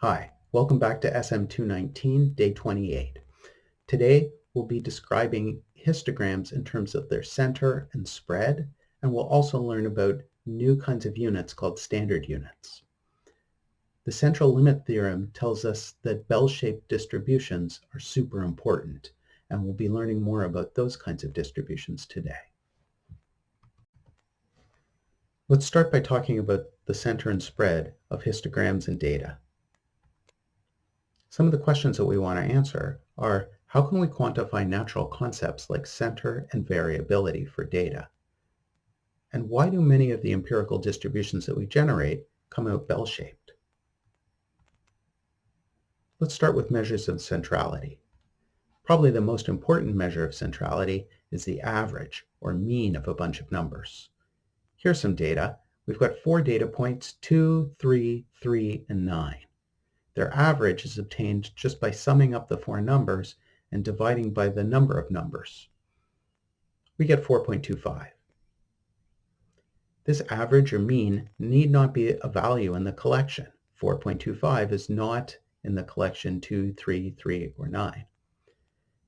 Hi, welcome back to SM219, Day 28. Today, we'll be describing histograms in terms of their center and spread, and we'll also learn about new kinds of units called standard units. The central limit theorem tells us that bell-shaped distributions are super important, and we'll be learning more about those kinds of distributions today. Let's start by talking about the center and spread of histograms and data. Some of the questions that we want to answer are, how can we quantify natural concepts like center and variability for data? And why do many of the empirical distributions that we generate come out bell-shaped? Let's start with measures of centrality. Probably the most important measure of centrality is the average or mean of a bunch of numbers. Here's some data. We've got 4 data points, 2, 3, 3, and 9. Their average is obtained just by summing up the 4 numbers and dividing by the number of numbers. We get 4.25. This average or mean need not be a value in the collection. 4.25 is not in the collection 2, 3, 3, or 9.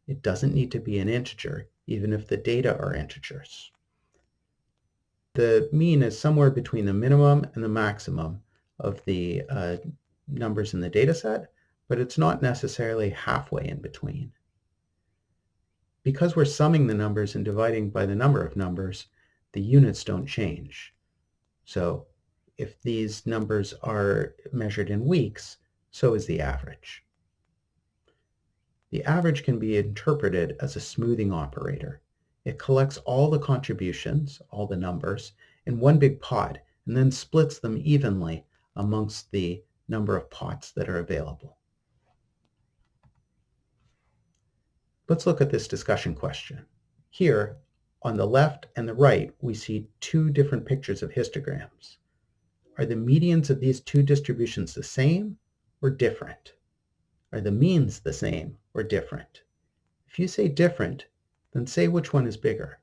It doesn't need to be an integer, even if the data are integers. The mean is somewhere between the minimum and the maximum of the numbers in the data set, but it's not necessarily halfway in between. Because we're summing the numbers and dividing by the number of numbers, the units don't change. So if these numbers are measured in weeks, so is the average. The average can be interpreted as a smoothing operator. It collects all the contributions, all the numbers, in one big pot and then splits them evenly amongst the number of pots that are available. Let's look at this discussion question. Here, on the left and the right, we see 2 different pictures of histograms. Are the medians of these 2 distributions the same or different? Are the means the same or different? If you say different, then say which one is bigger.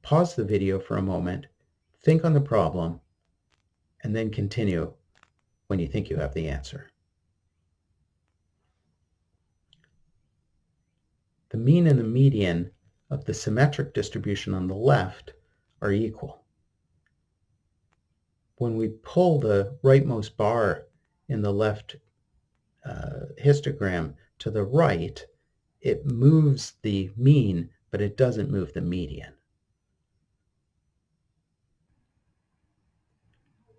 Pause the video for a moment, think on the problem, and then continue when you think you have the answer. The mean and the median of the symmetric distribution on the left are equal. When we pull the rightmost bar in the left histogram to the right, it moves the mean, but it doesn't move the median.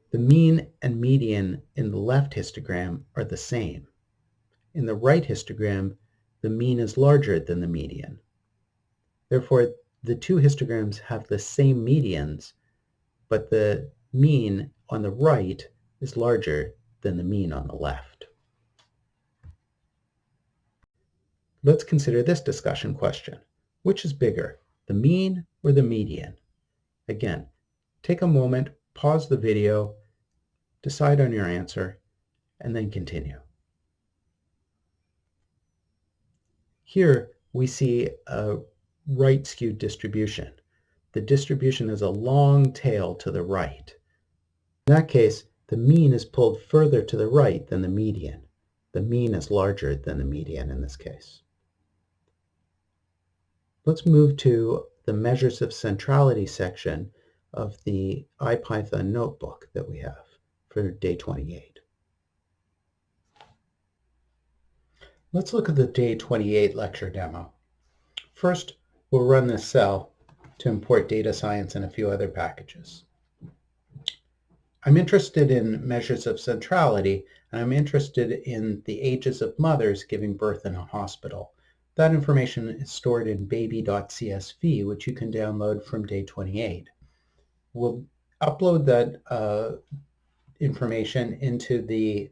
The mean and median in the left histogram are the same. In the right histogram, the mean is larger than the median. Therefore, the 2 histograms have the same medians, but the mean on the right is larger than the mean on the left. Let's consider this discussion question. Which is bigger, the mean or the median? Again, take a moment, pause the video, decide on your answer, and then continue. Here we see a right-skewed distribution. The distribution has a long tail to the right. In that case, the mean is pulled further to the right than the median. The mean is larger than the median in this case. Let's move to the measures of centrality section of the IPython notebook that we have for Day 28. Let's look at the Day 28 lecture demo. First, we'll run this cell to import data science and a few other packages. I'm interested in measures of centrality, and I'm interested in the ages of mothers giving birth in a hospital. That information is stored in baby.csv, which you can download from Day 28. We'll upload that information into the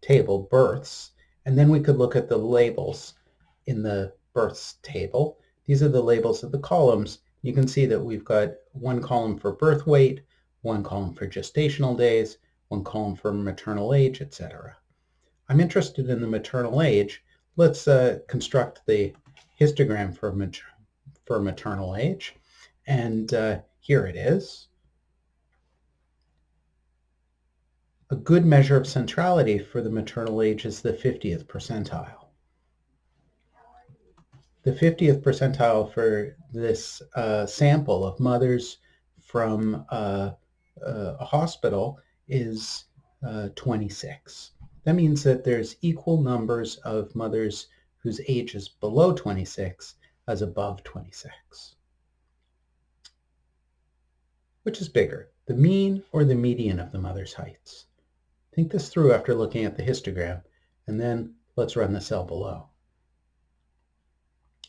table births, and then we could look at the labels in the births table. These are the labels of the columns. You can see that we've got one column for birth weight, one column for gestational days, one column for maternal age, etc. I'm interested in the maternal age. Let's construct the histogram for maternal age. And here it is. A good measure of centrality for the maternal age is the 50th percentile. The 50th percentile for this sample of mothers from a hospital is 26. That means that there's equal numbers of mothers whose age is below 26 as above 26. Which is bigger, the mean or the median of the mother's heights? Think this through after looking at the histogram, and then let's run the cell below.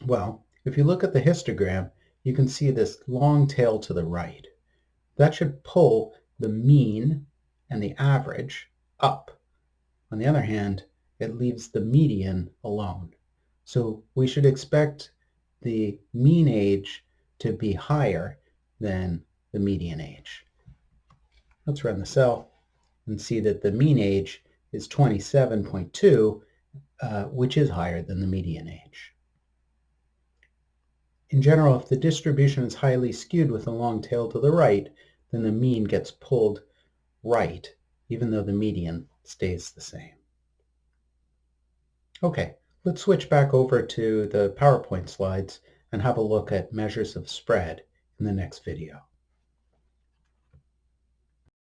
Well, if you look at the histogram, you can see this long tail to the right. That should pull the mean and the average up. On the other hand, it leaves the median alone. So we should expect the mean age to be higher than the median age. Let's run the cell and see that the mean age is 27.2, which is higher than the median age. In general, if the distribution is highly skewed with a long tail to the right, then the mean gets pulled right, even though the median stays the same. Okay, let's switch back over to the PowerPoint slides and have a look at measures of spread in the next video.